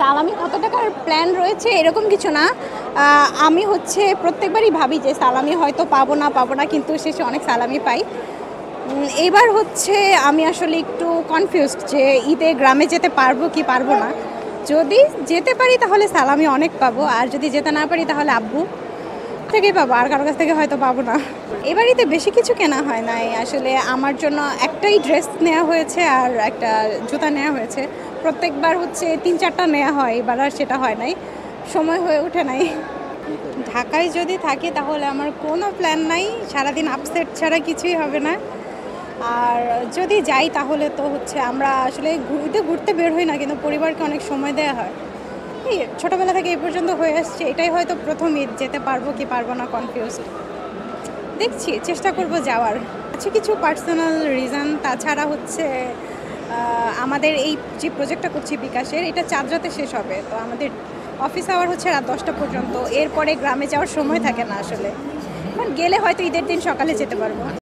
সালামি কত টাকার প্ল্যান রয়েছে এরকম কিছু না। আমি হচ্ছে প্রত্যেকবারই ভাবি যে সালামি হয়তো পাবো না, কিন্তু শেষে অনেক সালামি পাই। এবার হচ্ছে আমি আসলে একটু কনফিউজড যে ঈদে গ্রামে যেতে পারবো কি পারবো না। যদি যেতে পারি তাহলে সালামি অনেক পাবো, আর যদি যেতে না পারি তাহলে আব্বু থেকেই পাবো, আর কারো কাছ থেকে হয়তো পাবো না। এবার ঈদে বেশি কিছু কেনা হয় নাই আসলে, আমার জন্য একটাই ড্রেস নেওয়া হয়েছে আর একটা জুতা নেওয়া হয়েছে। প্রত্যেকবার হচ্ছে 3-4টা নেওয়া হয়, এবার আর সেটা হয় নাই, সময় হয়ে ওঠে নাই। ঢাকায় যদি থাকি তাহলে আমার কোনো প্ল্যান নাই, সারাদিন আপসেট ছাড়া কিছুই হবে না। আর যদি যাই তাহলে তো হচ্ছে আমরা আসলে ঘুরতে বের হই না, কিন্তু পরিবারকে অনেক সময় দেওয়া হয়। এই ছোটোবেলা থেকে এই পর্যন্ত হয়ে আসছে, এটাই হয়তো প্রথম ঈদ, যেতে পারবো কি পারবো না কনফিউজ। দেখছি, চেষ্টা করব যাওয়ার। কিছু পার্সোনাল রিজন, তাছাড়া হচ্ছে আমাদের এই যে প্রজেক্টটা করছি বিকাশের, এটা চাঁদ রাতে শেষ হবে, তো আমাদের অফিস আওয়ার হচ্ছে রাত 10টা পর্যন্ত। এরপরে গ্রামে যাওয়ার সময় থাকে না আসলে, গেলে হয়তো ঈদের দিন সকালে যেতে পারবো।